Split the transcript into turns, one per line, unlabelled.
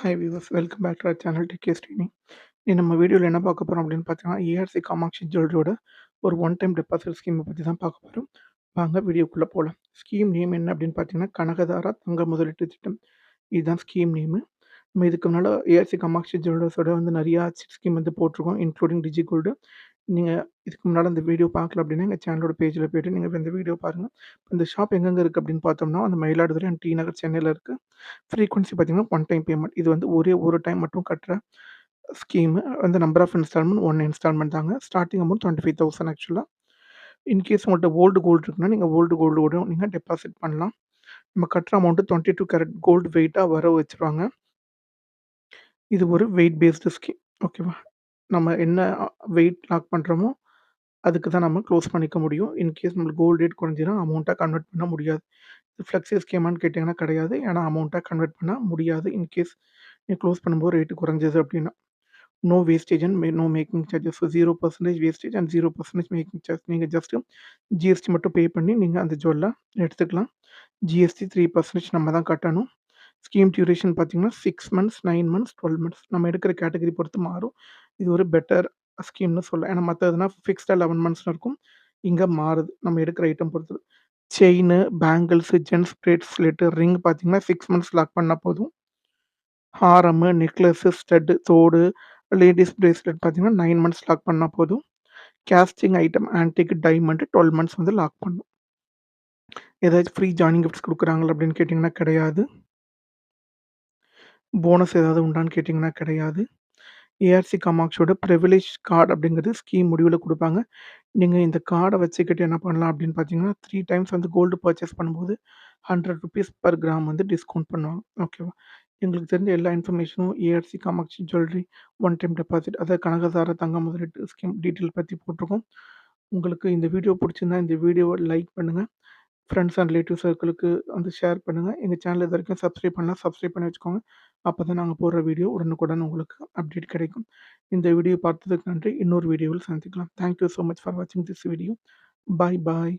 Hi viewers welcome back to our channel TK Srini. நம்ம வீடியோவில் என்ன பார்க்க போகிறோம் அப்படின்னு பார்த்தீங்கன்னா ஏஆர்சி காமாட்சி ஜுவல்லரியோட ஒரு ஒன் டைம் டெபாசிட் ஸ்கீமை பற்றி தான் பார்க்க போகிறோம். வாங்க வீடியோக்குள்ளே போகலாம். ஸ்கீம் நேம் என்ன அப்படின்னு பார்த்தீங்கன்னா கனகதாரா தங்க முதலீட்டு திட்டம். இதுதான் ஸ்கீம் நேமு. நம்ம இதுக்கு முன்னால் ஏஆர்சி காமாட்சி ஜுவல்லர்ஸோட நிறையா ஸ்கீம் போட்டிருக்கோம், இன்க்ளூடிங் டிஜி கோல்டு. நீங்கள் இதுக்கு முன்னால் அந்த வீடியோ பார்க்கல அப்படின்னா எங்கள் சேனலோட பேஜில் போய்ட்டு நீங்கள் இந்த வீடியோ பாருங்கள். இந்த ஷாப் எங்கெங்கே இருக்குது அப்படின்னு பார்த்தோம்னா அந்த மயிலாடுதுறை அண்ட் டி நகர் சென்னையில் இருக்குது. ஃப்ரீக்வன்சி பார்த்தீங்கன்னா ஒன் டைம் பேமெண்ட். இது ஒரே ஒரு டைம் மட்டும் கட்டுற scheme. Number of instalment 1 instalment தாங்க. Starting amount 25,000 actually. இன்கேஸ் உங்கள்ட்ட ஓல்டு கோல்டு இருக்குன்னா, நீங்கள் ஓல்டு கோல்டோட நீங்கள் டெபாசிட் பண்ணலாம். நம்ம கட்டுற அமௌண்ட்டு 22 கேரட் கோல்டு வெயிட்டா வர வச்சுருவாங்க. இது ஒரு வெயிட் பேஸ்டு ஸ்கீம். ஓகேவா? நம்ம என்ன வெயிட் லாக் பண்ணுறோமோ, அதுக்கு தான் நம்ம க்ளோஸ் பண்ணிக்க முடியும். இன்கேஸ் நம்மளுக்கு கோல்டு ரேட் குறைஞ்சினா அமௌண்ட்டா கன்வெர்ட் பண்ண முடியாது. இது ஃப்ளெக்ஸி ஸ்கீமான்னு கேட்டிங்கன்னா கிடையாது. ஏன்னா அமௌண்ட்டா கன்வெர்ட் பண்ண முடியாது. இன்கேஸ் நீங்க க்ளோஸ் பண்ணும்போது ரேட்டு குறைஞ்சது அப்படின்னா. No wastage and no making charges. 0% wastage and 0% making charge. நீங்க ஜஸ்ட் ஜிஎஸ்டி மட்டும் பே பண்ணி நீங்க அந்த ஜுவல்ல எடுத்துக்கலாம். ஜிஎஸ்டி 3% நம்ம தான் கட்டணும். ஸ்கீம் டியூரேஷன் பார்த்தீங்கன்னா 6 மந்த்ஸ், 9 மந்த்ஸ், 12 மந்த்ஸ். நம்ம எடுக்கிற கேட்டகரி பொறுத்து மாறும். இது ஒரு பெட்டர் ஸ்கீம்னு சொல்லலாம். ஏன்னா மத்ததுனா ஃபிக்ஸ்டா 11 மந்த்ஸ்னு இருக்கும். இங்க மாறுது. நம்ம எடுக்கிற ஐட்டம் பொறுத்து. Chain, bangles, gents bracelet, ring பார்த்தீங்கன்னா 6 மந்த்ஸ் லாக் பண்ணா போதும். ஹாரமு, நெக்லஸு, ஸ்டட்டு, தோடு, லேடீஸ் பிரேஸ்லெட் பார்த்தீங்கன்னா 9 மந்த்ஸ் லாக் பண்ணா போதும். Casting item, antique, diamond 12 months lock பண்ணும். ஏதாச்சும் ஃப்ரீ ஜாயினிங் கிஃப்ட்ஸ் குடுக்குறாங்களா அப்படின்னு கேட்டிங்கன்னா கிடையாது. போனஸ் ஏதாவது உண்டான்னு கேட்டிங்கன்னா கிடையாது. ஏஆர்சி காமாட்சியோட பிரிவிலேஜ் கார்டு அப்படிங்கிறது ஸ்கீம் முடிவுல குடுப்பாங்க. நீங்க இந்த கார்ட வச்சுக்கிட்டு என்ன பண்ணலாம் அப்படின்னு பார்த்தீங்கன்னா, 3 டைம்ஸ் கோல்டு பர்ச்சேஸ் பண்ணும்போது ₹100 பெர் கிராம் டிஸ்கவுண்ட் பண்ணுவாங்க. ஓகேவா? எங்களுக்கு தெரிஞ்ச எல்லா இன்ஃபர்மேஷனும் ARC Kamatchi jewellery one time deposit அதாவது கனகதார தங்க முதலீட்டு ஸ்கீம் டீட்டெயில் பத்தி போட்டிருக்கோம். உங்களுக்கு இந்த வீடியோ புடிச்சிருந்தா இந்த வீடியோவ லைக் பண்ணுங்க. ஃப்ரெண்ட்ஸ் அண்ட் ரிலேட்டிவ் சர்க்கிளுக்கு ஷேர் பண்ணுங்க. எங்க சேனல் இதுவரைக்கும் சப்ஸ்கிரைப் பண்ணலனா சப்ஸ்கிரைப் பண்ணி வச்சுக்கோங்க. அப்பதான் நாங்க போடுற வீடியோ உடனுக்குடன் உங்களுக்கு அப்டேட் கிடைக்கும். இந்த வீடியோ பார்த்ததுக்கு நன்றி. இன்னொரு வீடியோவில் சந்திக்கலாம். Thank you so much for வாட்சிங் திஸ் வீடியோ. Bye bye.